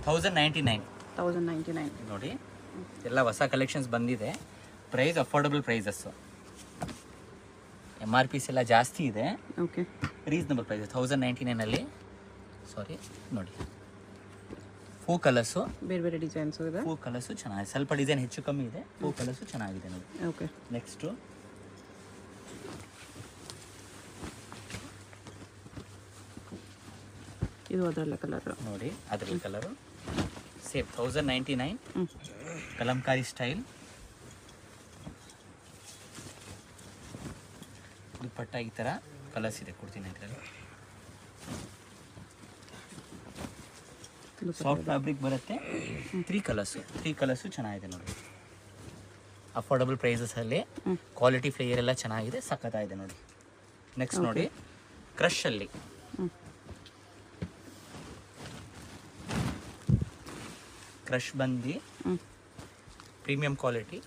1099. 1099 ನೋಡಿ ಎಲ್ಲ ಹೊಸ ಕಲೆಕ್ಷನ್ಸ್ ಬಂದಿದೆ. Price affordable prices. MRPs ಎಲ್ಲ ಜಾಸ್ತಿ ಇದೆ, ಓಕೆ. ರೀಸನಬಲ್ ಪ್ರೈಸ್ 1099 ಸಾರಿ ನೋಡಿ 4 ಕಲರ್ಸು, ಬೇರೆ ಬೇರೆ ಡಿಸೈನ್ಸು ಇದೆ. 4 ಕಲರ್ಸು ಚೆನ್ನಾಗಿದೆ, ಸ್ವಲ್ಪ ಡಿಸೈನ್ ಹೆಚ್ಚು ಕಮ್ಮಿ ಇದೆ. 4 ಕಲರ್ಸು ಚೆನ್ನಾಗಿದೆ ನೋಡಿ. ಓಕೆ. ನೆಕ್ಸ್ಟು ಇದು ಅದರಲ್ಲ ಕಲರ್ ನೋಡಿ, ಅದರಲ್ಲಿ ಕಲರು ಸೇಮ್ 1099. ಕಲಂಕಾರಿ ಸ್ಟೈಲ್ ದುಪ್ಪಟ್ಟ ಈ ಥರ ಕಲರ್ಸ್ ಇದೆ, ಕೊಡ್ತೀನಿ ಇದರಲ್ಲಿ. ಸಾಫ್ಟ್ ಫ್ಯಾಬ್ರಿಕ್ ಬರುತ್ತೆ. 3 ಕಲರ್ಸು ಚೆನ್ನಾಗಿದೆ ನೋಡಿ. ಅಫೋರ್ಡಬಲ್ ಪ್ರೈಸಸಲ್ಲಿ ಕ್ವಾಲಿಟಿ ಫ್ಲೇಯರ್ ಎಲ್ಲ ಚೆನ್ನಾಗಿದೆ, ಸಖತ್ತಾಗಿದೆ ನೋಡಿ. ನೆಕ್ಸ್ಟ್ ನೋಡಿ ಕ್ರಷಲ್ಲಿ ಕ್ರಷ್ ಬಂದು ಪ್ರೀಮಿಯಂ ಕ್ವಾಲಿಟಿ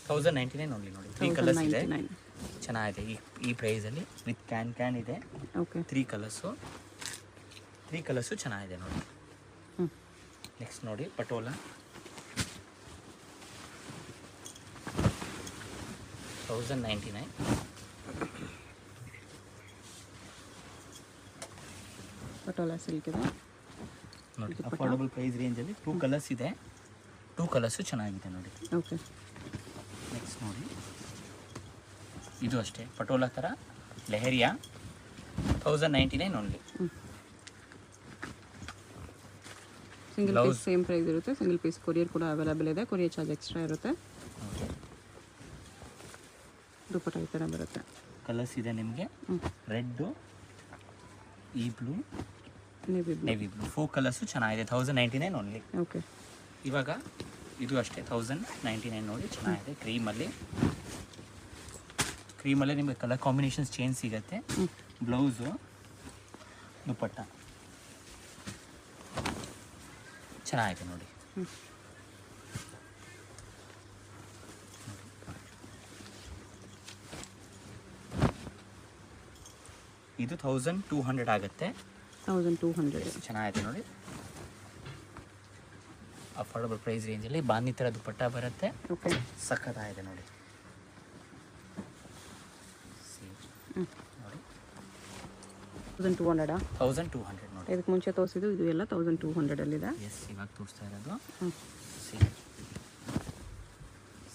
1099 ಓನ್ಲಿ ನೋಡಿ. 3 ಕಲರ್ಸ್ ಇದೆ, ಚೆನ್ನಾಗಿದೆ ಈ ಪ್ರೈಸಲ್ಲಿ. ವಿತ್ ಕ್ಯಾನ್ ಇದೆ. ಓಕೆ. 3 ಕಲರ್ಸು ಚೆನ್ನಾಗಿದೆ ನೋಡಿ. ನೆಕ್ಸ್ಟ್ ನೋಡಿ ಪಟೋಲಾ 1099. ಪಟೋಲಾ ಸಿಲ್ಕ್ ಇದೆ ನೋಡಿ. ಅಫೋರ್ಡಬಲ್ ಪ್ರೈಸ್ ರೇಂಜಲ್ಲಿ 2 ಕಲರ್ಸ್ ಇದೆ, 2 ಕಲರ್ಸು ಚೆನ್ನಾಗಿದೆ ನೋಡಿ. ಓಕೆ. ನೆಕ್ಸ್ಟ್ ನೋಡಿ ಇದು ಅಷ್ಟೇ ಪಟೋಲಾ ಥರ Leheriya 1099 only. Single piece same price ಇರುತ್ತೆ. ಸಿಂಗಲ್ ಪೀಸ್ ಕೊರಿಯರ್ ಕೂಡ ಅವೈಲೇಬಲ್ ಇದೆ. ಕೊರಿಯರ್ ಚಾರ್ಜ್ ಎಕ್ಸ್ಟ್ರಾ ಇರುತ್ತೆ. ದುಪ್ಪಟ್ಟ ಈ ಥರ ಬರುತ್ತೆ. ಕಲರ್ಸ್ ಇದೆ ನಿಮಗೆ, ರೆಡ್ಡು, ಈ ಬ್ಲೂ, ನೇವಿ ಬ್ಲೂ 4 ಕಲರ್ಸು ಚೆನ್ನಾಗಿದೆ. 1099 ಓನ್ಲಿ. ಓಕೆ. ಇವಾಗ ಇದು ಅಷ್ಟೇ 1099 ನೋಡಿ, ಚೆನ್ನಾಗಿದೆ. ಕ್ರೀಮಲ್ಲೇ ನಿಮಗೆ ಕಲರ್ ಕಾಂಬಿನೇಷನ್ಸ್ ಚೇಂಜ್ ಸಿಗುತ್ತೆ. ಬ್ಲೌಸು, ದುಪ್ಪಟ್ಟ ಚೆನ್ನಾಗಿದೆ ನೋಡಿ. ಇದು 1200 ಆಗುತ್ತೆ. 1200 ಚೆನ್ನಾಗಿದೆ ನೋಡಿ. ಅಫೋರ್ಡಬಲ್ ಪ್ರೈಸ್ ರೇಂಜಲ್ಲಿ ಬಾಂದಿ ಥರ ದುಪ್ಪಟ್ಟ ಬರುತ್ತೆ. ಓಕೆ. ಸಖತ್ತಾಗಿದೆ ನೋಡಿ. ನೋಡಿ 1200 1200 ನೋಡಿ. ಇದಕ್ಕೆ ಮುಂಚೆ ತೋರಿಸಿದ್ದು ಇದು ಎಲ್ಲ 1200 ಎಸ್, ಇವಾಗ ತೋರಿಸ್ತಾ ಇರೋದು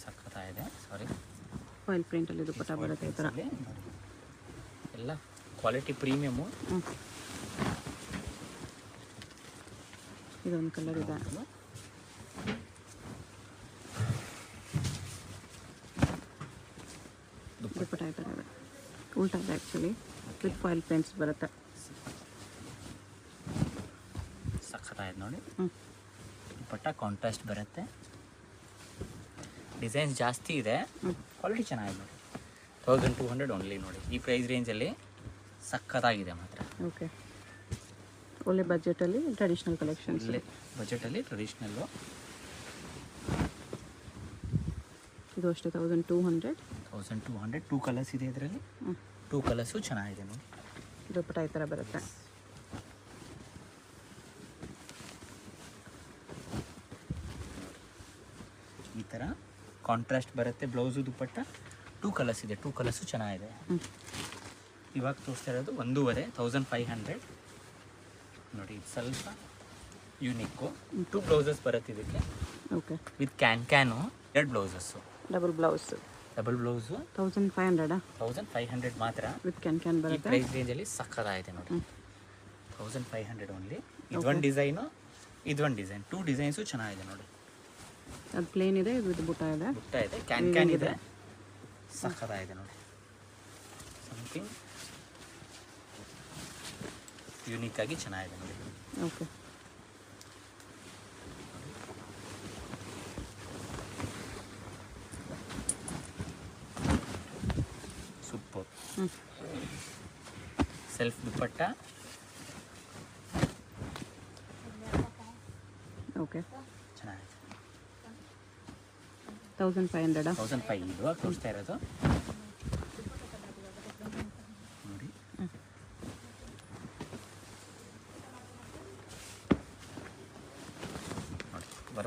ಸಖತ್ತಾಗಿದೆ. ಸಾರಿ, ಫಾಯಿಲ್ ಪ್ರಿಂಟಲ್ಲಿ ದುಪ್ಪಟ್ಟ ಬರುತ್ತೆ ಈ ಥರ. ಎಲ್ಲ ಕ್ವಾಲಿಟಿ ಪ್ರೀಮಿಯಮು. ಇದೊಂದು ಕಲರ್ ಇದೆ. ದುಪ್ಪಟ್ಟ ಈ ಥರ ಇದೆ, ಉಲ್ಟಾ ಇದೆ ಆ್ಯಕ್ಚುಲಿ. ವಿತ್ ಫಾಯಿಲ್ ಪ್ರಿಂಟ್ಸ್ ಬರುತ್ತೆ. ಸಖತ್ತಾಗಿದೆ ನೋಡಿ. ದುಪ್ಪಟ್ಟ ಕಾಂಟ್ರಾಸ್ಟ್ ಬರುತ್ತೆ. ಡಿಸೈನ್ಸ್ ಜಾಸ್ತಿ ಇದೆ, ಕ್ವಾಲಿಟಿ ಚೆನ್ನಾಗಿದೆ ನೋಡಿ. 1200 ಓನ್ಲಿ ನೋಡಿ. ಈ ಪ್ರೈಸ್ ರೇಂಜಲ್ಲಿ ಸಖತ್ತಾಗಿದೆ ಮಾತ್ರ. ಓಕೆ. ಒಳ್ಳೆ ಬಜೆಟಲ್ಲಿ ಟ್ರೆಡಿಷ್ನಲ್ ಕಲೆಕ್ಷನ್ಸ್. ಒಳ್ಳೆ ಬಜೆಟಲ್ಲಿ ಟ್ರೆಡಿಷ್ನಲ್ಲು. ಇದು ಅಷ್ಟೇ 1200. 2 ಕಲರ್ಸ್ ಇದೆ ಇದರಲ್ಲಿ. 2 ಕಲರ್ಸು ಚೆನ್ನಾಗಿದೆ ನೋಡಿ. ದುಪ್ಪಟ್ಟ ಈ ಥರ ಬರುತ್ತೆ. ಈ ಥರ ಕಾಂಟ್ರಾಸ್ಟ್ ಬರುತ್ತೆ ಬ್ಲೌಸು, ದುಪ್ಪಟ್ಟ. 2 ಕಲರ್ಸ್ ಇದೆ, 2 ಕಲರ್ಸು ಚೆನ್ನಾಗಿದೆ. ಇವಾಗ ತೋರಿಸ್ತಾ ಇರೋದು 1500 ನೋಡಿ. ಇದು ಸ್ವಲ್ಪ ಯೂನಿಕ್ಕು. 2 ಬ್ಲೌಸಸ್ ಬರುತ್ತೆ ಇದಕ್ಕೆ. Okay. With can 2 blouses. Double blouse 1500 ಮಾತ್ರ. ವಿತ್ ಕ್ಯಾನ್ ಈ ಬರುತ್ತೆ. ಪ್ರೈಸ್ ರೇಂಜಲ್ಲಿ ಸಕ್ಕತ್ತಾಗಿದೆ ನೋಡಿ. 1500 ಓನ್ಲಿ. ಇದೊಂದು ಡಿಸೈನು, ಇದೊಂದು ಡಿಸೈನ್. 2 ಡಿಸೈನ್ಸು ಚೆನ್ನಾಗಿದೆ ನೋಡಿ. ಅದು ಪ್ಲೇನ್ ಇದೆ, ಇದು ಬುಟ್ಟ ಇದೆ. ಬುಟ್ಟ ಇದೆ, ಕ್ಯಾನ್ ಇದೆ, ಸಕ್ಕತ್ತಾಗಿದೆ ನೋಡಿ. ಸಮಥಿಂಗ್ ಯೂನಿಕ್ ಆಗಿ ಚೆನ್ನಾಗಿದೆ ನೋಡಿ. ಓಕೆ. ಸೂಪರ್. ಸೆಲ್ಫ್ ದುಪ್ಪಟ್ಟ. ಓಕೆ. ಚೆನ್ನಾಗಿದೆ. 1500. 1500 ಇವಾಗ ತೋರಿಸ್ತಾ ಇರೋದು ನೋಡಿ.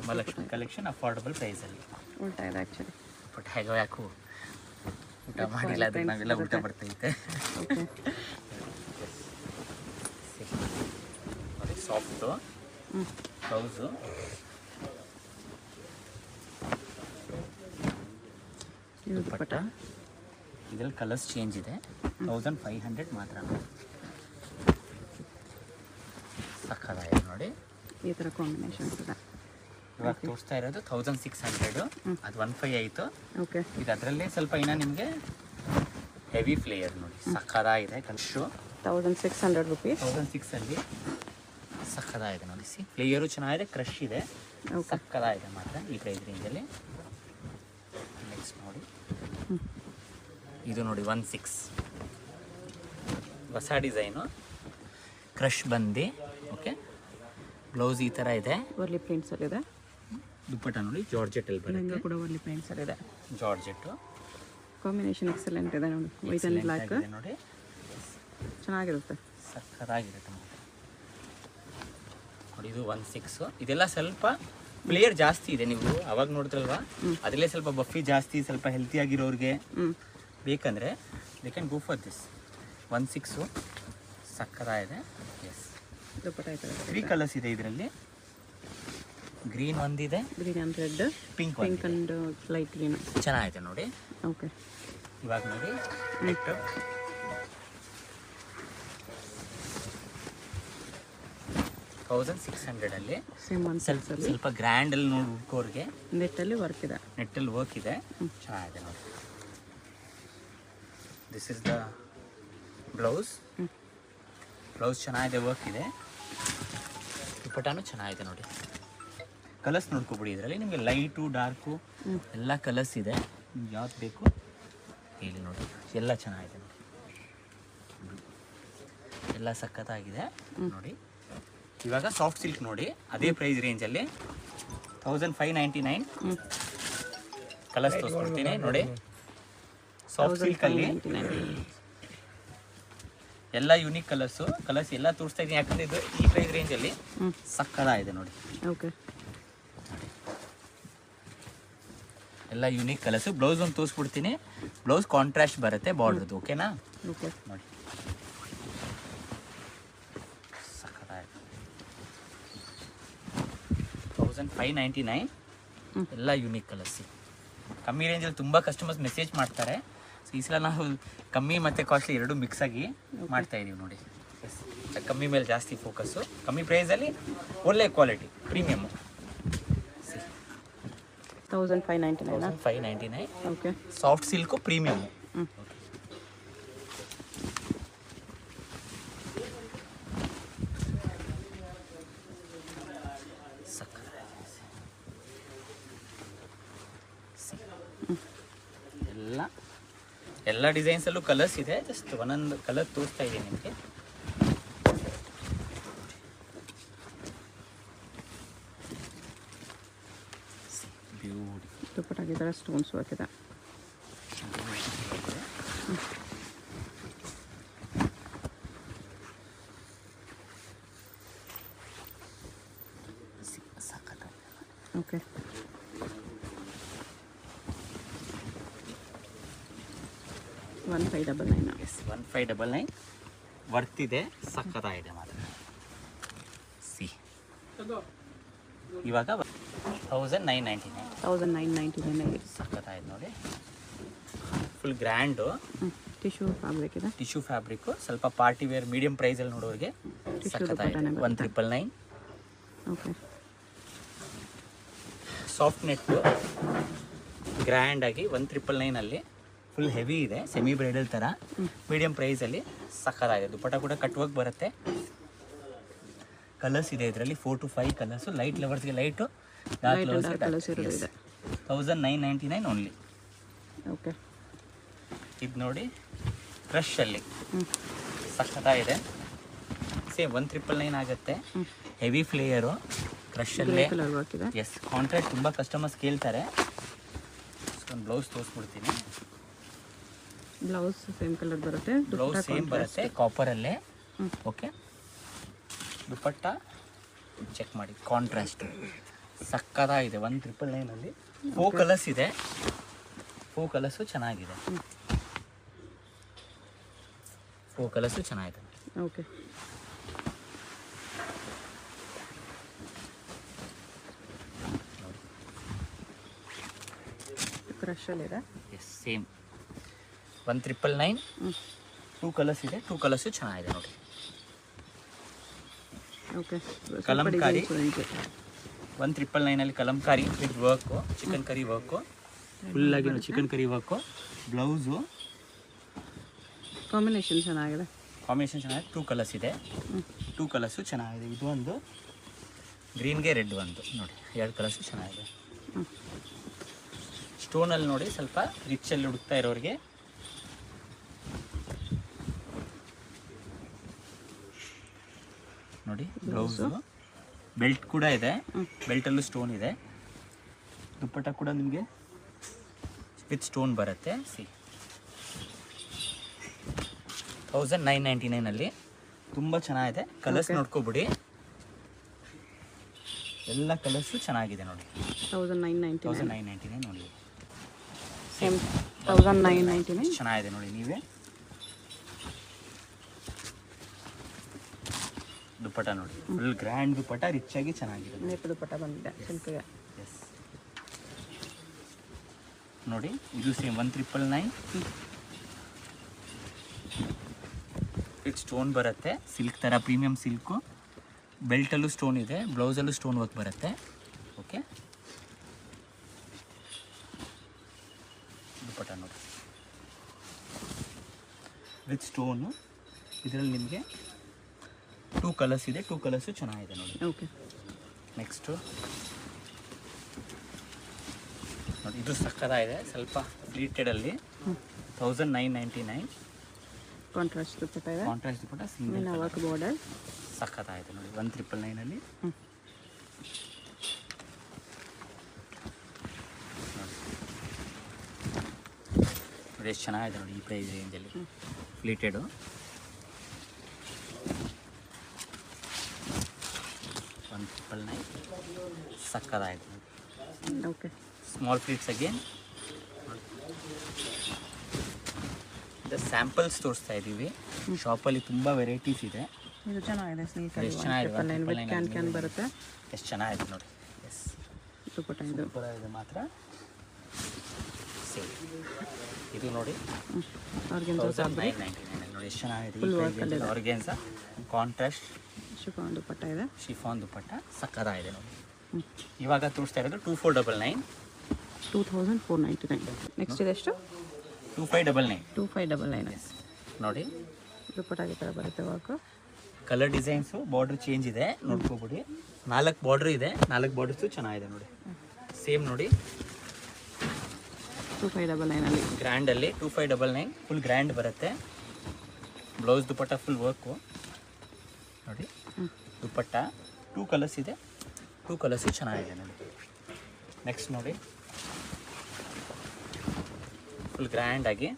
ಮಹಾಲಕ್ಷ್ಮಿ ಕಲೆಕ್ಷನ್ ಅಫೋರ್ಡಬಲ್ ಪ್ರೈಸಲ್ಲಿ. ಉಲ್ಟಾ ಇದೆ ಆ್ಯಕ್ಚುಲಿ. ಬಟ್ ಹೇಗೋ ಯಾಕೋ ಊಟ ಮಾಡಿಲ್ಲ, ಅದಕ್ಕೆ ನಾವೆಲ್ಲ ಊಟ ಬರ್ತೈತೆ. ಓಕೆ. ಸಾಫ್ಟು ಬ್ಲೌಸು, ದುಪ್ಪಟ್ಟ. ಇದರಲ್ಲಿ ಕಲರ್ಸ್ ಚೇಂಜ್ ಇದೆ. 1500 ಮಾತ್ರ. ಸಕ್ಕತ್ತಾಗಿದೆ ನೋಡಿ. ಈ ಥರ ಕಾಂಬಿನೇಷನ್ಸ್ ಇದೆ. ಇವಾಗ ತೋರಿಸ್ತಾ ಇರೋದು 1600. ಅದು 15 ಆಯಿತು. ಓಕೆ. ಇದು ಅದರಲ್ಲೇ ಸ್ವಲ್ಪ ಇನ್ನು ನಿಮಗೆ ಹೆವಿ ಫ್ಲೇಯರ್ ನೋಡಿ, ಸಕ್ಕತ್ತಾಗಿದೆ. Colours 1600 rupees. 1600 ಸಕ್ಕತ್ತಾಗಿದೆ ನೋಡಿ. ಫ್ಲೇಯರು ಚೆನ್ನಾಗಿದೆ, ಕ್ರಶ್ ಇದೆ, ಸಕ್ಕತ್ತಾಗಿದೆ ಮಾತ್ರ ಈ ಪ್ರೈಸ್ ರೇಂಜಲ್ಲಿ. ನೆಕ್ಸ್ಟ್ ನೋಡಿ, ಇದು ನೋಡಿ 16 ಹೊಸ ಡಿಸೈನು, ಕ್ರಶ್ ಬಂದು. ಓಕೆ, ಬ್ಲೌಸ್ ಈ ಥರ ಇದೆ, ವರ್ಲಿ ಪ್ರಿಂಟ್ಸಲ್ಲಿದೆ. ದುಪ್ಪಟ್ಟ ನೋಡಿ ಜಾರ್ಜೆಟಲ್ಲಿ ಬರುತ್ತೆ, ಕೂಡ ವರ್ಲಿ ಪ್ರಿಂಟ್ಸಲ್ಲಿದೆ. ಜಾರ್ಜೆಟ್ಟು ಕಾಂಬಿನೇಷನ್ ಎಕ್ಸಲೆಂಟ್ ಇದೆ ನೋಡಿ. ವೈಟ್ ಆ್ಯಂಡ್ ಬ್ಲ್ಯಾಕ್ ನೋಡಿ, ಚೆನ್ನಾಗಿರುತ್ತೆ, ಸಕ್ಕತ್ತಾಗಿರುತ್ತೆ ಮಾತ್ರ ನೋಡಿ. ಇದು 16. ಇದೆಲ್ಲ ಸ್ವಲ್ಪ ಫ್ಲೇಯರ್ ಜಾಸ್ತಿ ಇದೆ. ನೀವು ಅವಾಗ ನೋಡಿದ್ರಲ್ವಾ, ಅದರಲ್ಲೇ ಸ್ವಲ್ಪ ಬಫಿ ಜಾಸ್ತಿ, ಸ್ವಲ್ಪ ಹೆಲ್ತಿ ಆಗಿರೋರಿಗೆ ಬೇಕಂದರೆ they can go for this. 16 ಸಕ್ಕತ್ತಾಗಿದೆ. ಎಸ್, 3 ಕಲರ್ಸ್ ಇದೆ ಇದರಲ್ಲಿ. ಗ್ರೀನ್ ಒಂದಿದೆ, green and red, pink and light green. ಚೆನ್ನಾಗಿದೆ ನೋಡಿ. ಓಕೆ, ಇವಾಗ ನೋಡಿ ನೆಕ್ಸ್ಟ್ 1600 ಸೇಮ್ ಒನ್ ಸ್ವಲ್ಪ ಗ್ರ್ಯಾಂಡಲ್ಲಿ ನೋಡಿ ಹುಡ್ಕೋರಿಗೆ ನೆಟ್ಟಲ್ಲಿ ವರ್ಕ್ ಇದೆ. ನೆಟ್ಟಲ್ಲಿ ವರ್ಕ್ ಇದೆ, ಚೆನ್ನಾಗಿದೆ ನೋಡಿ. This is the blouse. Blouse ಚೆನ್ನಾಗಿದೆ, ವರ್ಕ್ ಇದೆ. ದುಪ್ಪಟ್ಟಾನು ಚೆನ್ನಾಗಿದೆ ನೋಡಿ. ಕಲರ್ಸ್ ನೋಡ್ಕೊಬಿಡಿ, ಇದರಲ್ಲಿ ನಿಮಗೆ ಲೈಟು ಡಾರ್ಕು ಎಲ್ಲ ಕಲರ್ಸ್ ಇದೆ. ನಿಮ್ಗೆ ಯಾವ್ದು ಬೇಕು ಹೇಳಿ ನೋಡಿ, ಎಲ್ಲ ಚೆನ್ನಾಗಿದೆ ನೋಡಿ, ಎಲ್ಲ ಸಖತ್ತಾಗಿದೆ ನೋಡಿ. ಇವಾಗ ಸಾಫ್ಟ್ ಸಿಲ್ಕ್ ನೋಡಿ, ಅದೇ ಪ್ರೈಸ್ ರೇಂಜಲ್ಲಿ 1599 ಕಲರ್ಸ್ ತೋರಿಸ್ಕೊಡ್ತೀನಿ ನೋಡಿ. ಸಾಫ್ಟ್ ಸಿಲ್ಕಲ್ಲಿ ಎಲ್ಲ ಯೂನಿಕ್ ಕಲರ್ಸ್ ಎಲ್ಲ ತೋರಿಸ್ತಾ ಇದ್ದೀನಿ, ಯಾಕಂದರೆ ಇದು ಈ ಪ್ರೈಸ್ ರೇಂಜಲ್ಲಿ ಸಕ್ಕತ್ತಾಗಿದೆ ನೋಡಿ. ಓಕೆ, ಎಲ್ಲ ಯೂನಿಕ್ ಕಲರ್ಸು. ಬ್ಲೌಸ್ ಒಂದು ತೋರಿಸ್ಬಿಡ್ತೀನಿ. ಬ್ಲೌಸ್ ಕಾಂಟ್ರಾಸ್ಟ್ ಬರುತ್ತೆ ಬಾರ್ಡ್ರದ್ದು, ಓಕೆನಾ? ಓಕೆ ನೋಡಿ, ಸಕ್ಕತ್ತಾಗಿದೆ. 1599 ಎಲ್ಲ ಯೂನಿಕ್ ಕಲರ್ಸ್. ಕಮ್ಮಿ ರೇಂಜಲ್ಲಿ ತುಂಬ ಕಸ್ಟಮರ್ಸ್ ಮೆಸೇಜ್ ಮಾಡ್ತಾರೆ. ಸೊ ಈ ಸಲ ನಾವು ಕಮ್ಮಿ ಮತ್ತು ಕಾಸ್ಟ್ಲಿ ಎರಡೂ ಮಿಕ್ಸ್ ಆಗಿ ಮಾಡ್ತಾ ಇದೀವಿ ನೋಡಿ. ಕಮ್ಮಿ ಮೇಲೆ ಜಾಸ್ತಿ ಫೋಕಸ್ಸು, ಕಮ್ಮಿ ಪ್ರೈಸಲ್ಲಿ ಒಳ್ಳೆ quality, premium. 1599. Okay, soft silk premium. ಎಲ್ಲ ಡಿಸೈನ್ಸಲ್ಲೂ ಕಲರ್ಸ್ ಇದೆ. ಜಸ್ಟ್ ಒಂದೊಂದು ಕಲರ್ ತೋರಿಸ್ತಾ ಇದ್ದೀನಿ ನಿಮಗೆ. ಬ್ಯೂಟಿಫುಲ್ ದುಪ್ಪಟ್ಟಾಗಿ ಈ ಥರ ಸ್ಟೋನ್ಸ್ ವರ್ಕ್ ಇದೆ. ಓಕೆ, 1599. ಎಸ್, 1599 ವರ್ತ್ ಇದೆ, ಸಕ್ಕತ್ತಾಗಿದೆ ಮಾತ್ರ. ಇವಾಗ 1999 ಸಕ್ಕತ್ತಾಗಿದೆ ನೋಡಿ. ಫುಲ್ ಗ್ರ್ಯಾಂಡು ಟಿಶ್ಯೂ ಫ್ಯಾಬ್ರಿಕ್ ಇದೆ. ಟಿಶ್ಯೂ ಫ್ಯಾಬ್ರಿಕ್ಕು, ಸ್ವಲ್ಪ ಪಾರ್ಟಿ ವೇರ್ ಮೀಡಿಯಂ ಪ್ರೈಸಲ್ಲಿ ನೋಡೋರಿಗೆ ಸಕ್ಕತ್ತಾಗಿದೆ. 1999. ಓಕೆ, ಸಾಫ್ಟ್ ನೆಟ್ಟು ಗ್ರ್ಯಾಂಡಾಗಿ 1999 ಫುಲ್ ಹೆವಿ ಇದೆ, ಸೆಮಿ ಬ್ರೈಡಲ್ ಥರ ಮೀಡಿಯಂ ಪ್ರೈಸಲ್ಲಿ ಸಕ್ಕತ್ತಾಗಿದೆ. ದುಪ್ಪಟ್ಟ ಕೂಡ ಕಟ್ವರ್ಕ್ ಬರುತ್ತೆ. ಕಲರ್ಸ್ ಇದೆ ಇದರಲ್ಲಿ 4 to 5 ಕಲರ್ಸು. ಲೈಟ್ ಲವರ್ಸ್ಗೆ ಲೈಟು, ಡಾರ್ಕ್ ಲವರ್ಸ್ಗೆ 1999 ಓನ್ಲಿ. ಓಕೆ, ಇದು ನೋಡಿ ಕ್ರಶಲ್ಲಿ ಸಕ್ಕತ್ತಾಗಿದೆ. ಸೇಮ್ 1999 ಆಗುತ್ತೆ. ಹೆವಿ ಫ್ಲೇಯರು, ಕ್ರಶಲ್ಲೇ. ಎಸ್, ಕಾಂಟ್ರಾಕ್ಟ್ ತುಂಬ ಕಸ್ಟಮರ್ಸ್ ಕೇಳ್ತಾರೆ. ಒಂದು ಬ್ಲೌಸ್ ತೋರಿಸ್ಬಿಡ್ತೀನಿ. ಬ್ಲೌಸ್ ಸೇಮ್ ಕಲರ್ ಬರುತ್ತೆ, ಬ್ಲೌಸ್ ಸೇಮ್ ಬರುತ್ತೆ ಕಾಪರಲ್ಲೇ. ಓಕೆ, ದುಪ್ಪಟ್ಟ ಚೆಕ್ ಮಾಡಿ, ಕಾಂಟ್ರಾಸ್ಟ್ ಸಕ್ಕತ್ತಾಗಿದೆ 1999 4 ಕಲರ್ಸ್ ಇದೆ. 4 ಕಲರ್ಸು ಚೆನ್ನಾಗಿದೆ. 4 ಕಲರ್ಸು ಚೆನ್ನಾಗಿದೆ. ಓಕೆ. ಕ್ರಶಲ್ಲಿದೆ. ಎಸ್ ಸೇಮ್ 1999 2 ಕಲರ್ಸ್ ಇದೆ. 2 ಕಲರ್ಸು ಚೆನ್ನಾಗಿದೆ ನೋಡಿ. Okay. Kalamkari 1999 Kalamkari with work, chikankari work, ಫುಲ್ಲಾಗಿ chikankari work, blouse combination ಚೆನ್ನಾಗಿದೆ. ಕಾಂಬಿನೇಷನ್ ಚೆನ್ನಾಗಿದೆ. 2 ಕಲರ್ಸ್ ಇದೆ. 2 ಕಲರ್ಸು ಚೆನ್ನಾಗಿದೆ. ಇದು ಒಂದು ಗ್ರೀನ್ಗೆ ರೆಡ್ ಒಂದು ನೋಡಿ, 2 ಕಲರ್ಸು ಚೆನ್ನಾಗಿದೆ. ಸ್ಟೋನಲ್ಲಿ ನೋಡಿ ಸ್ವಲ್ಪ ರಿಚಲ್ಲಿ ಹುಡುಕ್ತಾ ಇರೋರಿಗೆ ನೋಡಿ ಬ್ಲೌಸು, ಬೆಲ್ಟ್ ಕೂಡ ಇದೆ. ಬೆಲ್ಟಲ್ಲೂ ಸ್ಟೋನ್ ಇದೆ. ದುಪ್ಪಟ್ಟ ಕೂಡ ನಿಮಗೆ ವಿತ್ ಸ್ಟೋನ್ ಬರುತ್ತೆ. 1999 ತುಂಬ ಚೆನ್ನಾಗಿದೆ. ಕಲರ್ಸ್ ನೋಡ್ಕೊಬಿಡಿ, ಎಲ್ಲ ಕಲರ್ಸು ಚೆನ್ನಾಗಿದೆ ನೋಡಿ. 1999 ನೋಡಿ, ಸೇಮ್ 1999 ಚೆನ್ನಾಗಿದೆ ನೋಡಿ. ನೀವೇ ದುಪ್ಪಟ್ಟ ನೋಡಿ, ಫುಲ್ ಗ್ರ್ಯಾಂಡ್ ದುಪ್ಪಟ್ಟ, ರಿಚ್ ಆಗಿ ಚೆನ್ನಾಗಿದೆ. ನೇಪ ದುಪ್ಪಟ್ಟ ಬಂದಿದೆ ಸಿಲ್ಕ್ಗೆ. ಎಸ್ ನೋಡಿ, ಇದು ಸೇಮ್ 1999 ವಿತ್ ಸ್ಟೋನ್ ಬರುತ್ತೆ. ಸಿಲ್ಕ್ ಥರ ಪ್ರೀಮಿಯಂ ಸಿಲ್ಕು, ಬೆಲ್ಟಲ್ಲೂ ಸ್ಟೋನ್ ಇದೆ, ಬ್ಲೌಸಲ್ಲೂ ಸ್ಟೋನ್ ವರ್ಕ್ ಬರುತ್ತೆ. ಓಕೆ, ದುಪ್ಪಟ್ಟ ನೋಡಿ ವಿತ್ ಸ್ಟೋನು. ಇದರಲ್ಲಿ ನಿಮಗೆ 2 ಕಲರ್ಸ್ ಇದೆ. 2 ಕಲರ್ಸು ಚೆನ್ನಾಗಿದೆ ನೋಡಿ. ಓಕೆ. ನೆಕ್ಸ್ಟು ನೋಡಿ, ಇದು ಸಕ್ಕತ್ತಾಗಿದೆ. ಸ್ವಲ್ಪ ಫ್ಲೀಟೆಡಲ್ಲಿ 1999 ಕಾಂಟ್ರಾಸ್ಟ್ ದುಪ್ಪಟ್ಟ ಇದೆ. ಕಾಂಟ್ರಾಸ್ಟ್ ದುಪ್ಪಟ್ಟ ಸಿಂಗಲ್ ವರ್ಕ್ ಬಾರ್ಡರ್ ಸಕ್ಕತ್ತಾಗಿದೆ ನೋಡಿ. 1999 ನೋಡಿ ಎಷ್ಟು ಚೆನ್ನಾಗಿದೆ ನೋಡಿ. ಈ ಪ್ರೈಸ್ ರೇಂಜಲ್ಲಿ ಫ್ಲೀಟೆಡು. ಸಕ್ಕತ್ತಾಗಿದೆ ನೋಡಿ. ಓಕೆ. Small fleets again. ಇದು ಸ್ಯಾಂಪಲ್ಸ್ ತೋರಿಸ್ತಾ ಇದ್ದೀವಿ. ಶಾಪಲ್ಲಿ ತುಂಬ ವೆರೈಟೀಸ್ ಇದೆ. ಇದು ಚೆನ್ನಾಗಿದೆ. ಸಿಲ್ಕ್ ಎಷ್ಟು ಚೆನ್ನಾಗಿದೆ, ಕ್ಯಾನ್ ಬರುತ್ತೆ. ಎಷ್ಟು ಚೆನ್ನಾಗಿದೆ ನೋಡಿ. ಎಸ್, ದುಪ್ಪಟ್ಟ ಇದು ಸೂಪರ್ ಆಗಿದೆ ಮಾತ್ರ. ಸೇಮ್ ಇದು ನೋಡಿ, ಆರ್ಗೆನ್ಸಾ ಫ್ಯಾಬ್ರಿಕ್ 1999 ನೋಡಿ ಎಷ್ಟು ಚೆನ್ನಾಗಿದೆ. ಆರ್ಗೆನ್ಸಾ ಕಾಂಟ್ರಾಸ್ಟ್ ಶಿಫಾನ್ ದುಪ್ಪಟ್ಟ ಇದೆ. ಶಿಫಾನ್ ದುಪ್ಪಟ್ಟ ಸಕ್ಕತ್ತಾಗಿದೆ ನೋಡಿ. ಇವಾಗ ತೋರಿಸ್ತಾ ಇರೋದು 2499 2499. ನೆಕ್ಸ್ಟ್ ಇದೆಷ್ಟು? 2599 2599 ನೋಡಿ. ದುಪ್ಪಟ್ಟ ಈ ಥರ ಬರುತ್ತೆ work. Colour designs, border change ಇದೆ ನೋಡ್ಕೋಬಿಡಿ. 4 ಬಾರ್ಡ್ರ್ ಇದೆ. 4 ಬಾರ್ಡರ್ಸು ಚೆನ್ನಾಗಿದೆ ನೋಡಿ. ಸೇಮ್ ನೋಡಿ 2599 ಗ್ರ್ಯಾಂಡಲ್ಲಿ 2599 ಫುಲ್ ಗ್ರ್ಯಾಂಡ್ ಬರುತ್ತೆ. ಬ್ಲೌಸ್ ದುಪ್ಪಟ್ಟ ಫುಲ್ ವರ್ಕು ನೋಡಿ. ದುಪ್ಪಟ್ಟ 2 ಕಲರ್ಸ್ ಇದೆ. 2 ಕಲರ್ಸು ಚೆನ್ನಾಗಿದೆ ನೋಡಿ. ನೆಕ್ಸ್ಟ್ ನೋಡಿ, ಫುಲ್ ಗ್ರ್ಯಾಂಡಾಗಿ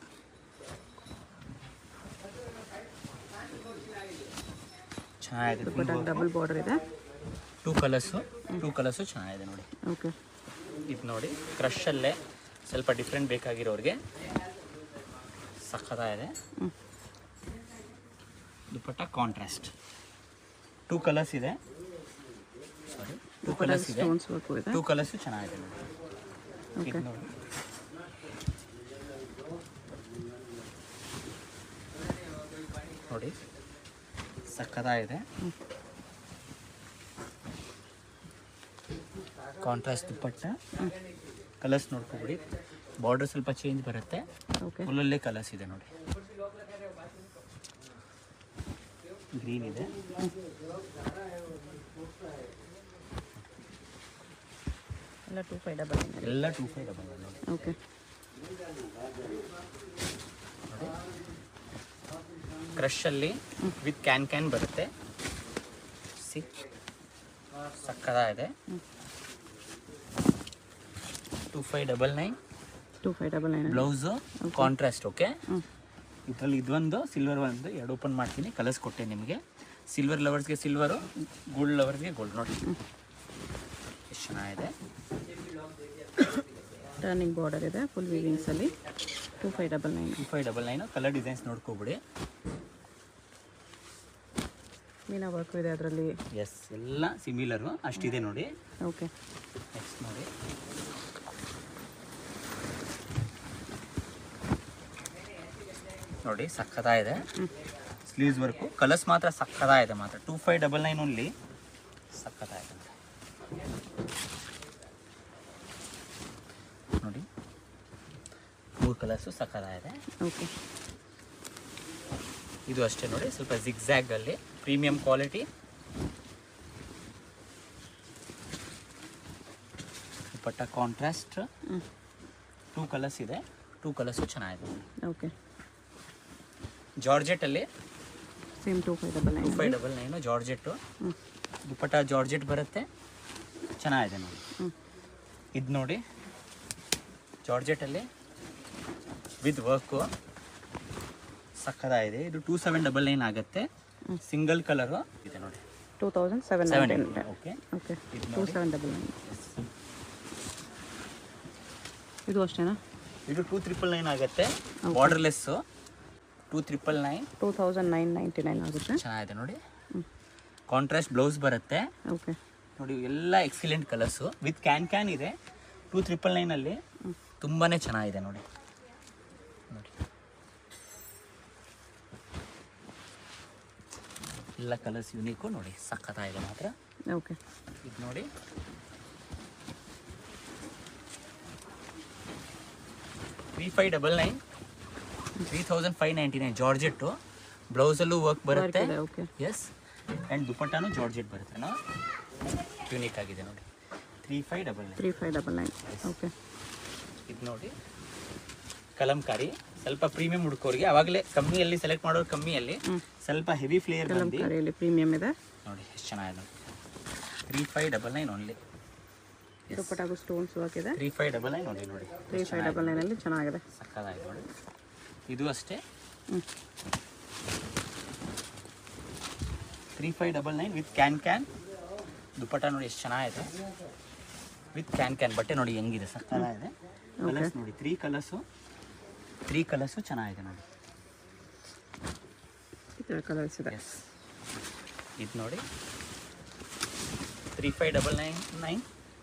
ಚೆನ್ನಾಗಿದೆ. ದುಪ್ಪಟ್ಟ ಡಬಲ್ ಬಾರ್ಡರ್ ಇದೆ. 2 ಕಲರ್ಸು ಚೆನ್ನಾಗಿದೆ ನೋಡಿ. ಓಕೆ. ಇದು ನೋಡಿ, ಕ್ರಷಲ್ಲೇ ಸ್ವಲ್ಪ ಡಿಫ್ರೆಂಟ್ ಬೇಕಾಗಿರೋರಿಗೆ ಸಕ್ಕತ್ತಾಗಿದೆ. ದುಪ್ಪಟ್ಟ ಕಾಂಟ್ರಾಸ್ಟ್ 2 ಕಲರ್ಸ್ ಇದೆ. ಸಾರಿ 2 ಕಲರ್ಸ್ ಇದೆ. ಸ್ಟೋನ್ಸ್ ವರ್ಕ್ ಇದೆ. 2 ಕಲರ್ಸು ಚೆನ್ನಾಗಿದೆ ನೋಡಿ. ಓಕೆ. ಇದು ನೋಡಿ, ನೋಡಿ ಸಕ್ಕತ್ತಾಗಿದೆ. ಕಾಂಟ್ರಾಸ್ಟ್ ದುಪ್ಪಟ್ಟ. ಕಲರ್ಸ್ ನೋಡ್ಕೊಬಿಡಿ. ಬಾರ್ಡರ್ ಸ್ವಲ್ಪ ಚೇಂಜ್ ಬರುತ್ತೆ. ಓಕೆ. ಒಳ್ಳೊಳ್ಳೆ ಕಲರ್ಸ್ ಇದೆ ನೋಡಿ. ಗ್ರೀನ್ ಇದೆ. ಎಲ್ಲ 2599 ಎಲ್ಲ 2599 ನೋಡಿ. ಓಕೆ. ಕ್ರಷಲ್ಲಿ ವಿತ್ ಕ್ಯಾನ್ ಬರುತ್ತೆ. ಸಕ್ಕತ್ತಾಗಿದೆ. 2599 ಬ್ಲೌಸು ಕಾಂಟ್ರಾಸ್ಟ್. ಓಕೆ. ಇದರಲ್ಲಿ ಇದೊಂದು ಸಿಲ್ವರ್ ಒಂದು 2 ಓಪನ್ ಮಾಡ್ತೀನಿ. ಕಲರ್ಸ್ ಕೊಟ್ಟೆ ನಿಮಗೆ. ಸಿಲ್ವರ್ ಲವರ್ಸ್ಗೆ ಸಿಲ್ವರು, ಗೋಲ್ಡ್ ಲವರ್ಸ್ಗೆ ಗೋಲ್ಡ್ ನೋಡಿ. ಎಷ್ಟು ಚೆನ್ನಾಗಿದೆ. ಟರ್ನಿಂಗ್ ಬಾರ್ಡರ್ ಇದೆ ಫುಲ್ ವೀವಿಂಗ್ಸಲ್ಲಿ. 2599. 2599. ಕಲರ್ ಡಿಸೈನ್ಸ್ ನೋಡ್ಕೊಬಿಡಿ. ಮೀನಾ ವರ್ಕು ಇದೆ ಅದರಲ್ಲಿ. ಎಸ್, ಎಲ್ಲ ಸಿಮಿಲರು ಅಷ್ಟಿದೆ ನೋಡಿ. ಓಕೆ. ನೆಕ್ಸ್ಟ್ ನೋಡಿ, ನೋಡಿ ಸಕ್ಕತ್ತಾಗಿದೆ. ಸ್ಲೀವ್ಸ್ ವರ್ಕು, ಕಲರ್ಸ್ ಮಾತ್ರ ಸಕ್ಕತ್ತಾಗಿದೆ ಮಾತ್ರ. 2599 ಓನ್ಲಿ. ಸಕ್ಕತ್ತಾಗಿದೆ ನೋಡಿ, 3 ಕಲರ್ಸು ಸಕ್ಕತ್ತಾಗಿದೆ. ಓಕೆ. ಇದು ಅಷ್ಟೇ ನೋಡಿ, ಸ್ವಲ್ಪ ಜಿಗ್ಜ್ಯಾಗಲ್ಲಿ ಪ್ರೀಮಿಯಂ ಕ್ವಾಲಿಟಿ. ದುಪ್ಪಟ್ಟ ಕಾಂಟ್ರಾಸ್ಟ್. 2 ಕಲರ್ಸ್ ಇದೆ. 2 ಕಲರ್ಸು ಚೆನ್ನಾಗಿದೆ. ಓಕೆ. ಜಾರ್ಜೆಟಲ್ಲಿ ಸೇಮ್ 2599. 2599 ಜಾರ್ಜೆಟ್ಟು. ದುಪ್ಪಟ್ಟ ಜಾರ್ಜೆಟ್ ಬರುತ್ತೆ, ಚೆನ್ನಾಗಿದೆ ನೋಡಿ. ಇದು ನೋಡಿ, ಜಾರ್ಜೆಟಲ್ಲಿ ವಿತ್ ವರ್ಕು ಸಕ್ಕದಾಗಿದೆ. ಇದು 2799 ಆಗುತ್ತೆ. ಸಿಂಗಲ್ ಕಲರು ಇದೆ ನೋಡಿ. 2799. ಓಕೆ. ಓಕೆ. 2799. ಇದು ಅಷ್ಟೇನಾ? ಇದು 2399 ಆಗುತ್ತೆ. ಬಾರ್ಡರ್ಲೆಸ್ಸು 2399. 2999 ಆಗುತ್ತೆ. ಚೆನ್ನಾಗಿದೆ ನೋಡಿ. ಕಾಂಟ್ರಾಸ್ಟ್ ಬ್ಲೌಸ್ ಬರುತ್ತೆ. ಓಕೆ. ನೋಡಿ ಎಲ್ಲ ಎಕ್ಸಲೆಂಟ್ ಕಲರ್ಸು ವಿತ್ ಕ್ಯಾನ್ ಇದೆ. 2399ಅಲ್ಲಿ ತುಂಬಾ ಚೆನ್ನಾಗಿದೆ ನೋಡಿ. ನೋಡಿ ಎಲ್ಲ ಕಲರ್ಸ್ ಯೂನಿಕು ನೋಡಿ, ಸಕ್ಕತ್ತಾಗಿದೆ ಮಾತ್ರ. ಓಕೆ. ಇದು ನೋಡಿ, $3599. 3599 ಜಾರ್ಜೆಟ್ಟು. ಬ್ಲೌಸಲ್ಲೂ ವರ್ಕ್ ಬರುತ್ತೆ. ಓಕೆ. ಎಸ್, ಆ್ಯಂಡ್ ದುಪ್ಪಟ್ಟಾನು ಜಾರ್ಜೆಟ್ ಬರುತ್ತೆ. ಯೂನಿಕ್ ಆಗಿದೆ ನೋಡಿ. 3599. 3599. ಓಕೆ. ಇದು ನೋಡಿ, ಕಲಂಕಾರಿ ಸ್ವಲ್ಪ ಪ್ರೀಮಿಯಂ ಹುಡುಕೋರಿಗೆ, ಆವಾಗಲೇ ಕಮ್ಮಿಯಲ್ಲಿ ಸೆಲೆಕ್ಟ್ ಮಾಡೋರು, ಕಮ್ಮಿಯಲ್ಲಿ ಸ್ವಲ್ಪ ಹೆವಿ ಫ್ಲೇಯರ್ ಬಂದು ಕಲಂಕಾರಿಯಲ್ಲಿ ಪ್ರೀಮಿಯಂ ಇದೆ ನೋಡಿ. ಎಷ್ಟು ಚೆನ್ನಾಗಿದೆ ನೋಡಿ. 3599 ಓನ್ಲಿ. ದುಪ್ಪಟ್ಟಾಗೂ ಸ್ಟೋನ್ಸ್ ವರ್ಕ್ ಇದೆ. 3599 ನೋಡಿ. ನೋಡಿ 3599 ಅಲ್ಲಿ ಚೆನ್ನಾಗಿದೆ. ಸಕ್ಕತ್ತಾಗಿದೆ ನೋಡಿ. ಇದು ಅಷ್ಟೇ. 3599 ವಿತ್ ಕ್ಯಾನ್. ದುಪ್ಪಟ್ಟ ನೋಡಿ ಎಷ್ಟು ಚೆನ್ನಾಗಿದೆ. ವಿತ್ ಕ್ಯಾನ್ ಬಟ್ಟೆ ನೋಡಿ ಹೆಂಗಿದೆ, ಸಕ್ಕತ್ತಾಗಿದೆ. ಕಲರ್ಸ್ ನೋಡಿ, 3 ಕಲರ್ಸು ಚೆನ್ನಾಗಿದೆ ನೋಡಿ. ಈ ಥರ ಕಲರ್ಸ್ ಇದೆ. ಎಸ್, ಇದು ನೋಡಿ 3599.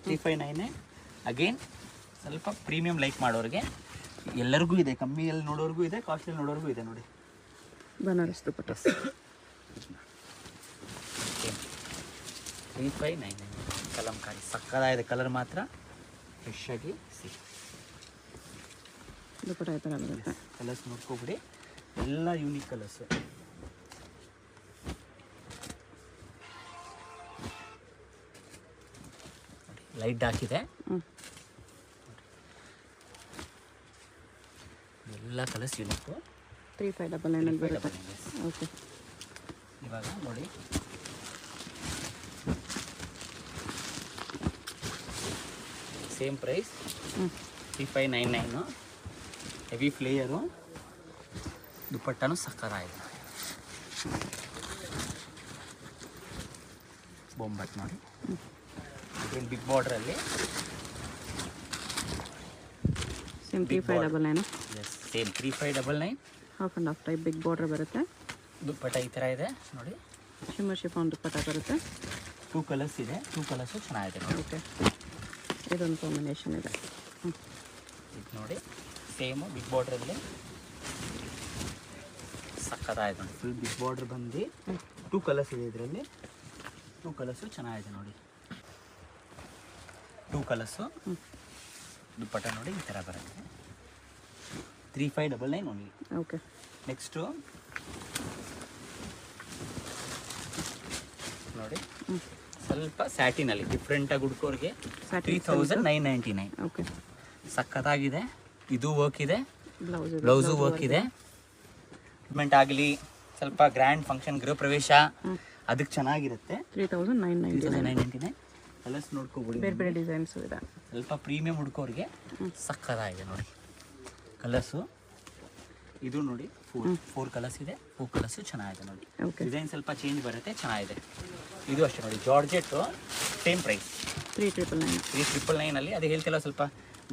3599 ಅಗೇನ್ ಸ್ವಲ್ಪ ಪ್ರೀಮಿಯಂ ಲೈಕ್ ಮಾಡೋರಿಗೆ ಎಲ್ಲರಿಗೂ ಇದೆ. ಕಮ್ಮಿಯಲ್ಲಿ ನೋಡೋರ್ಗೂ ಇದೆ, ಕಾಸ್ಟ್ಲಿಯಲ್ಲಿ ನೋಡೋರ್ಗೂ ಇದೆ ನೋಡಿ. ಬನಾರಸ್ ದುಪ್ಪಟ್ಟ. 3599 ಕಲಂಕಾರಿ ಸಕ್ಕದಾಗಿದೆ. ಕಲರ್ ಮಾತ್ರ ಫ್ರೆಶ್ ಆಗಿ ಸಿಗುತ್ತೆ. ದುಪ್ಪಟ್ಟ ಈ ಥರ ಬರುತ್ತೆ. ಕಲರ್ಸ್ ನೋಡ್ಕೊಬಿಡಿ, ಎಲ್ಲ ಯೂನಿಕ್ ಕಲರ್ಸು. ಲೈಟ್ ಹಾಕಿದೆ. ಎಲ್ಲ ಕಲರ್ಸ್ ಯೂನಿಕ್ಕು. 3599 ಬರುತ್ತೆ. ಓಕೆ. ಇವಾಗ ನೋಡಿ, ಸೇಮ್ ಪ್ರೈಸ್ 3599. ಹೆವಿ ಫ್ಲೇಯರು, ದುಪ್ಪಟ್ಟನು ಸಕ್ಕತ್ತಾಗಿದೆ. ಬೊಂಬಟ್ ನೋಡಿ. ಇದೇನು ಬಿಗ್ ಬಾರ್ಡ್ರಲ್ಲಿ. Same 3599. Yes, same 3599. Half and half type big border ಬರುತ್ತೆ. ದುಪ್ಪಟ್ಟ ಈ ಥರ ಇದೆ ನೋಡಿ. ಶಿಮ್ಮರ್ ಶಿಫಾನ್ ದುಪ್ಪಟ್ಟ ಬರುತ್ತೆ. 2 ಕಲರ್ಸ್ ಇದೆ. 2 ಕಲರ್ಸು ಚೆನ್ನಾಗಿದೆ ನೋಡಿ. ಓಕೆ. ಇದೊಂದು ಕಾಂಬಿನೇಷನ್ ಇದೆ. ಇದು ನೋಡಿ, ಸೇಮು ಬಿಗ್ ಬಾರ್ಡ್ರಲ್ಲಿ ಸಕ್ಕತ್ತಾಗಿದೆ ನೋಡಿ. ಫುಲ್ ಬಿಗ್ ಬಾರ್ಡ್ರ್ ಬಂದು 2 ಕಲರ್ಸ್ ಇದೆ ಇದರಲ್ಲಿ. 2 ಕಲರ್ಸು ಚೆನ್ನಾಗಿದೆ ನೋಡಿ. 2 ಕಲರ್ಸು. ದುಪ್ಪಟ್ಟ ನೋಡಿ ಈ ಥರ ಬರುತ್ತೆ. 3599 ಓನ್ಲಿ. ಓಕೆ. ನೆಕ್ಸ್ಟು ನೋಡಿ, ಸ್ವಲ್ಪ ಸ್ಯಾಟಿನಲ್ಲಿ ಡಿಫ್ರೆಂಟಾಗಿ ಹುಡ್ಕೋರಿಗೆ 3999. ಓಕೆ. ಸಕ್ಕತ್ತಾಗಿದೆ. ಇದು ವರ್ಕ್ ಇದೆ, ಬ್ಲೌಸು ವರ್ಕ್ ಇದೆ. ಮೆಂಟ್ ಆಗಲಿ, ಸ್ವಲ್ಪ ಗ್ರ್ಯಾಂಡ್ ಫಂಕ್ಷನ್, ಗೃಹ ಪ್ರವೇಶ, ಅದಕ್ಕೆ ಚೆನ್ನಾಗಿರುತ್ತೆ. 3999. ಕಲರ್ಸ್ ನೋಡ್ಕೊಬಿಡಿ, ಬೇರೆ ಬೇರೆ ಡಿಸೈನ್ಸು ಇದೆ. ಸ್ವಲ್ಪ ಪ್ರೀಮಿಯಂ ಹುಡ್ಕೋರಿಗೆ ಸಕ್ಕತ್ತಾಗಿದೆ ನೋಡಿ. ಕಲರ್ಸು ಇದು ನೋಡಿ ಫೋರ್ ಕಲರ್ಸ್ ಇದೆ, 4 ಕಲರ್ಸು ಚೆನ್ನಾಗಿದೆ ನೋಡಿ. ಓಕೆ. ಡಿಸೈನ್ ಸ್ವಲ್ಪ ಚೇಂಜ್ ಬರುತ್ತೆ, ಚೆನ್ನಾಗಿದೆ. ಇದು ಅಷ್ಟೇ ನೋಡಿ, ಜಾರ್ಜೆಟ್ಟು ಸೇಮ್ ಪ್ರೈಸ್ 399. 399 ಅದು ಹೇಳ್ತಿಲ್ಲ, ಸ್ವಲ್ಪ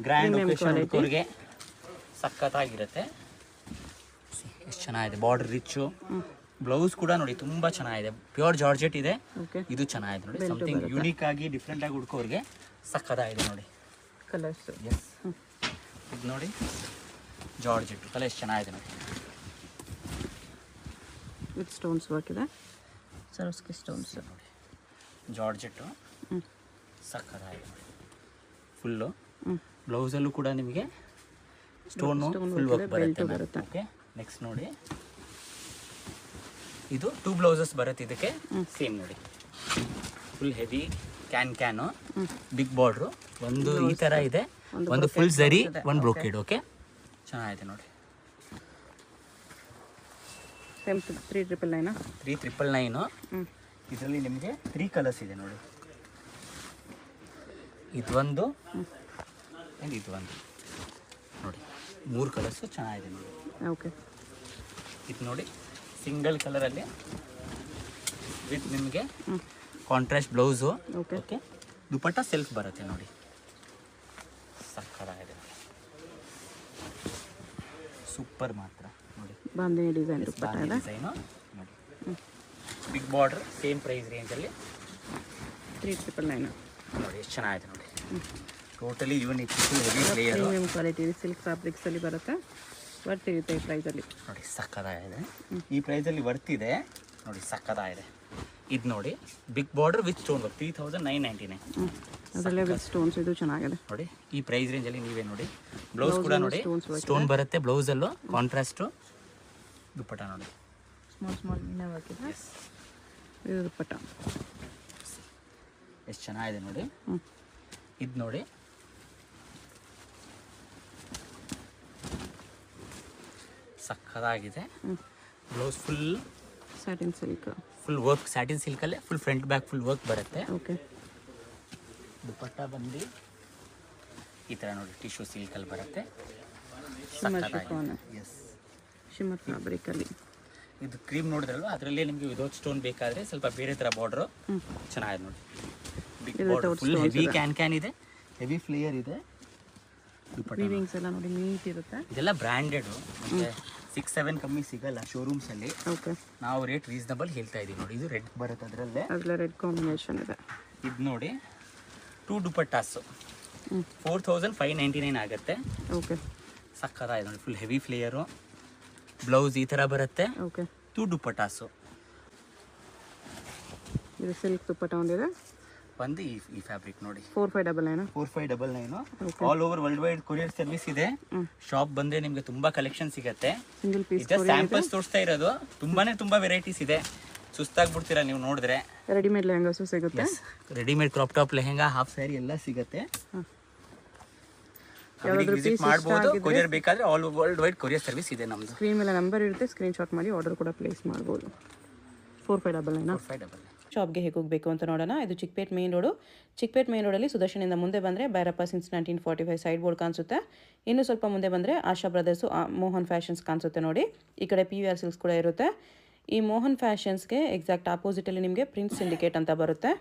ಗ್ರ್ಯಾಂಡ್ ಒಕೇಶನ್ ಹುಡುಗರಿಗೆ ಸಖತ್ತಾಗಿರುತ್ತೆ. ಎಷ್ಟು ಚೆನ್ನಾಗಿದೆ, ಬಾರ್ಡರ್ ರಿಚ್ಚು. ಬ್ಲೌಸ್ ಕೂಡ ನೋಡಿ ತುಂಬ ಚೆನ್ನಾಗಿದೆ, ಪ್ಯೂರ್ ಜಾರ್ಜೆಟ್ ಇದೆ. ಓಕೆ. ಇದು ಚೆನ್ನಾಗಿದೆ ನೋಡಿ, ಸಮಥಿಂಗ್ ಯೂನಿಕ್ ಆಗಿ ಡಿಫ್ರೆಂಟ್ ಆಗಿ ಹುಡುಕೋರಿಗೆ ಸಖತ್ತಾಗಿದೆ ನೋಡಿ. ಕಲರ್ಸ್ ಎಸ್, ಇದು ನೋಡಿ ಜಾರ್ಜೆಟ್ ಕಲರ್ ಎಷ್ಟು ಚೆನ್ನಾಗಿದೆ ನೋಡಿ. ವಿತ್ ಸ್ಟೋನ್ಸ್ ವರ್ಕ್ ಇದೆ, ಸರೋಸ್ಕಿ ಸ್ಟೋನ್ಸ್ ನೋಡಿ ಜಾರ್ಜೆಟ್ಟು ಸಖತ್ತಾಗಿದೆ ನೋಡಿ. ಫುಲ್ಲು ಬ್ಲೌಸಲ್ಲೂ ಕೂಡ ನಿಮಗೆ ಸ್ಟೋನು ಫುಲ್ ವರ್ಕ್ ಬರುತ್ತೆ. ಓಕೆ, ನೆಕ್ಸ್ಟ್ ನೋಡಿ, ಇದು 2 ಬ್ಲೌಸಸ್ ಬರುತ್ತೆ ಇದಕ್ಕೆ. ಸೇಮ್ ನೋಡಿ, ಫುಲ್ ಹೆವಿ ಕ್ಯಾನು, ಬಿಗ್ ಬಾರ್ಡ್ರು, ಒಂದು ಈ ಥರ ಇದೆ, ಒಂದು ಫುಲ್ ಝರಿ, ಒಂದು ಬ್ರೋಕೆಡ್. ಓಕೆ, ಚೆನ್ನಾಗಿದೆ ನೋಡಿ. ಸೇಮ್ 399. 399. ಇದರಲ್ಲಿ ನಿಮಗೆ 3 ಕಲರ್ಸ್ ಇದೆ ನೋಡಿ. ಇದೊಂದು ಆ್ಯಂಡ್ ಇದೊಂದು ನೋಡಿ, 3 ಕಲರ್ಸು ಚೆನ್ನಾಗಿದೆ ನೋಡಿ. ಓಕೆ. ಇದು ನೋಡಿ ಸಿಂಗಲ್ ಕಲರಲ್ಲಿ ವಿತ್ ನಿಮಗೆ contrast blouse. Okay. Okay, dupatta self ಬರುತ್ತೆ ನೋಡಿ, ಸಕ್ಕತ್ತಾಗಿದೆ, ಸೂಪರ್ ಮಾತ್ರ ನೋಡಿ. ಬಾಂಧನಿ ಡಿಸೈನ್ ದುಪಟ್ಟ ಇದೆ, ಡಿಸೈನು ನೋಡಿ, ಬಿಗ್ ಬಾರ್ಡರ್, ಸೇಮ್ ಪ್ರೈಸ್ ರೇಂಜಲ್ಲಿ 399. ನೋಡಿ ಎಷ್ಟು ಚೆನ್ನಾಗಿದೆ ನೋಡಿ. Totally unique, full heavy layer, premium quality silk ಫ್ಯಾಬ್ರಿಕ್ಸಲ್ಲಿ ಬರುತ್ತೆ. ವರ್ತ್ ಇರುತ್ತೆ ಈ ಪ್ರೈಸಲ್ಲಿ ನೋಡಿ, ಸಕ್ಕತ್ತಾಗಿದೆ. ಈ ಪ್ರೈಸಲ್ಲಿ ವರ್ತ್ ಇದೆ ನೋಡಿ, ಸಕ್ಕತ್ತಾಗಿದೆ. ಇದು ನೋಡಿ big border with stone work 3999. ಅದರಲ್ಲೇ ವಿತ್ ಸ್ಟೋನ್ಸ್, ಇದು ಚೆನ್ನಾಗಿದೆ ನೋಡಿ. ಈ ಪ್ರೈಸ್ ರೇಂಜಲ್ಲಿ ನೀವೇ ನೋಡಿ, ಬ್ಲೌಸ್ ಕೂಡ ನೋಡಿ ಸ್ಟೋನ್ ಬರುತ್ತೆ, ಬ್ಲೌಸಲ್ಲೂ ಕಾಂಟ್ರಾಸ್ಟು, ದುಪ್ಪಟ್ಟ ನೋಡಿ ಸ್ಮಾಲ್ ಮೀನಾ ವರ್ಕ್ ಇದೆ. ಇದು ದುಪ್ಪಟ್ಟ ಎಷ್ಟು ಚೆನ್ನಾಗಿದೆ ನೋಡಿ. ಇದು ನೋಡಿ, ಸಕ್ಕತ್ತಾಗಿದೆ. Blouse full satin silk, full work, satin ಸಿಲ್ಕಲ್ಲೇ full front back full work ಬರುತ್ತೆ. ಓಕೆ. ದುಪ್ಪಟ್ಟ ಬಂದು ಈ ಥರ ನೋಡಿ, ಟಿಶ್ಯೂ ಸಿಲ್ಕಲ್ಲಿ ಬರುತ್ತೆ. ಶಿಮ್ಮರ್ ಶಿಫಾನ್, ಎಸ್, ಶಿಮ್ಮರ್ ಫ್ಯಾಬ್ರಿಕಲ್ಲಿ. ಇದು ಕ್ರೀಮ್ ನೋಡಿದ್ರಲ್ವ, ಅದರಲ್ಲೇ ನಿಮಗೆ ವಿದೌಟ್ ಸ್ಟೋನ್ ಬೇಕಾದರೆ ಸ್ವಲ್ಪ ಬೇರೆ ಥರ ಬಾರ್ಡ್ರು ಚೆನ್ನಾಗಿದೆ ನೋಡಿ. ಬಿಗ್ ಬಾರ್ಡರ್, ಫುಲ್ ಹೆವಿ ಕ್ಯಾನ್ ಇದೆ, ಹೆವಿ ಫ್ಲೇಯರ್ ಇದೆ. ವೀವಿಂಗ್ಸ್ ಎಲ್ಲ ನೋಡಿ ನೀಟ್ ಇರುತ್ತೆ. ಇದೆಲ್ಲ ಬ್ರ್ಯಾಂಡೆಡು, ಮತ್ತು 6-7 ಕಮ್ಮಿ ಸಿಗಲ್ಲ ಶೋರೂಮ್ಸಲ್ಲಿ. ಓಕೆ. ನಾವು ರೇಟ್ ರೀಸನಬಲ್ ಹೇಳ್ತಾ ಇದ್ದೀವಿ ನೋಡಿ. ಇದು ರೆಡ್ ಬರುತ್ತೆ, ಅದರಲ್ಲೇ ರೆಡ್ ಕಾಂಬಿನೇಷನ್ ಇದೆ. ಇದು ನೋಡಿ 2 ದುಪಟ್ಟಾಸು 4599 ಆಗುತ್ತೆ. ಓಕೆ. ಸಕ್ಕತ್ತಾಗಿದೆ ನೋಡಿ, ಫುಲ್ ಹೆವಿ ಫ್ಲೇಯರು, ಬ್ಲೌಸ್ ಈ ಥರ ಬರುತ್ತೆ. ಓಕೆ. 2 ದುಪಟ್ಟಾಸು. ಇದು ಸಿಲ್ಕ್ ದುಪ್ಪಟ್ಟ ಒಂದಿದೆ, ಬಂದು ಈ ಫ್ಯಾಬ್ರಿಕ್ ನೋಡಿ 4599. 4599. All over world wide courier service ಇದೆ. ಶಾಪ್ ಬಂದರೆ ನಿಮಗೆ ತುಂಬ ಕಲೆಕ್ಷನ್ ಸಿಗುತ್ತೆ. ಸಿಂಗಲ್ ಪೀಸ್ ಜಸ್ಟ್ ಸ್ಯಾಂಪಲ್ಸ್ ತೋರಿಸ್ತಾ ಇರೋದು, ತುಂಬಾ ವೆರೈಟೀಸ್ ಇದೆ. ಸುಸ್ತಾಗ್ಬಿಡ್ತೀರಾ ನೀವು ನೋಡಿದ್ರೆ. ರೆಡಿಮೇಡ್ ಲೆಹಂಗಾಸು ಸಿಗುತ್ತೆ, readymade crop top, lehenga, half sari ಎಲ್ಲ ಸಿಗುತ್ತೆ. ಯಾವ್ದಾದ್ರು ವಿಸಿಟ್ ಮಾಡ್ಬೋದು. ಕೊರಿಯರ್ ಬೇಕಾದ್ರೆ all world wide courier service ಇದೆ ನಮ್ಮದು. ಸ್ಕ್ರೀನ್ ಮೇಲೆ ನಂಬರ್ ಇರುತ್ತೆ, ಸ್ಕ್ರೀನ್ ಶಾಟ್ ಮಾಡಿ ಆರ್ಡರ್ ಕೂಡ ಪ್ಲೇಸ್ ಮಾಡ್ಬೋದು. 4599. 4599. ಶಾಪ್ಗೆ ಹೇಗೆ ಹೋಗಬೇಕು ಅಂತ ನೋಡೋಣ. ಇದು Chickpet main road. Chickpet main ರೋಡಲ್ಲಿ ಸುದರ್ಶನಿಂದ ಮುಂದೆ ಬಂದರೆ ಭೈರಪ್ಪ ಸಿನ್ಸ್ 1945 ಸೈಡ್ ಬೋರ್ಡ್ ಕಾಣಿಸುತ್ತೆ. ಇನ್ನು ಸ್ವಲ್ಪ ಮುಂದೆ ಬಂದರೆ ಆಶಾ ಬ್ರದರ್ಸು, ಮೋಹನ್ ಫ್ಯಾಷನ್ಸ್ ಕಾಣಿಸುತ್ತೆ ನೋಡಿ. ಈ ಕಡೆ PVR ಸಿಲ್ಕ್ಸ್ ಕೂಡ ಇರುತ್ತೆ. ಈ ಮೋಹನ್ ಫ್ಯಾಷನ್ಸ್ಗೆ ಎಕ್ಸಾಕ್ಟ್ ಆಪೋಸಿಟಲ್ಲಿ ನಿಮಗೆ ಪ್ರಿನ್ಸ್ ಸಿಂಡಿಕೇಟ್ ಅಂತ ಬರುತ್ತೆ.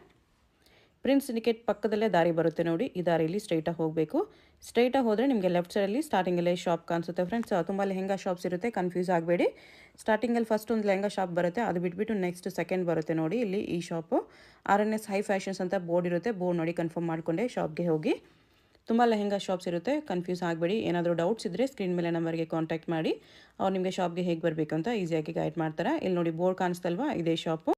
ಪ್ರಿನ್ಸ್ ಸಿಂಡಿಕೇಟ್ ಪಕ್ಕದಲ್ಲೇ ದಾರಿ ಬರುತ್ತೆ ನೋಡಿ. ಈ ದಾರಿಯಲ್ಲಿ ಸ್ಟ್ರೈಟಾಗಿ ಹೋಗಬೇಕು. ಸ್ಟ್ರೈಟಾಗಿ ಹೋದರೆ ನಿಮಗೆ ಲೆಫ್ಟ್ ಸೈಡಲ್ಲಿ ಸ್ಟಾರ್ಟಿಂಗಲ್ಲೇ ಶಾಪ್ ಕಾಣಿಸುತ್ತೆ ಫ್ರೆಂಡ್ಸ್. ತುಂಬ ಲೆಹಂಗಾ ಶಾಪ್ಸ್ ಇರುತ್ತೆ, ಕನ್ಫ್ಯೂಸ್ ಆಗಬೇಡಿ. ಸ್ಟಾರ್ಟಿಂಗಲ್ಲಿ ಫಸ್ಟ್ ಒಂದು ಲೆಹಂಗಾ ಶಾಪ್ ಬರುತ್ತೆ, ಅದು ಬಿಟ್ಬಿಟ್ಟು ನೆಕ್ಸ್ಟ್ ಸೆಕೆಂಡ್ ಬರುತ್ತೆ ನೋಡಿ. ಇಲ್ಲಿ ಈ ಶಾಪು RNS ಹೈ ಫ್ಯಾಷನ್ಸ್ ಅಂತ ಬೋರ್ಡ್ ಇರುತ್ತೆ. ಬೋರ್ಡ್ ನೋಡಿ ಕನ್ಫರ್ಮ್ ಮಾಡಿಕೊಂಡೆ ಶಾಪ್ಗೆ ಹೋಗಿ. ತುಂಬ ಲೆಹಂಗಾ ಶಾಪ್ಸ್ ಇರುತ್ತೆ, ಕನ್ಫ್ಯೂಸ್ ಆಗಬೇಡಿ. ಏನಾದರೂ ಡೌಟ್ಸ್ ಇದ್ದರೆ ಸ್ಕ್ರೀನ್ ಮೇಲೆ ನಂಬರ್ಗೆ ಕಾಂಟ್ಯಾಕ್ಟ್ ಮಾಡಿ. ಅವ್ರು ನಿಮಗೆ ಶಾಪ್ಗೆ ಹೇಗೆ ಬರಬೇಕು ಅಂತ ಈಸಿಯಾಗಿ ಗೈಡ್ ಮಾಡ್ತಾರೆ. ಇಲ್ಲಿ ನೋಡಿ ಬೋರ್ಡ್ ಕಾಣಿಸ್ತಲ್ವಾ, ಇದೇ ಶಾಪು.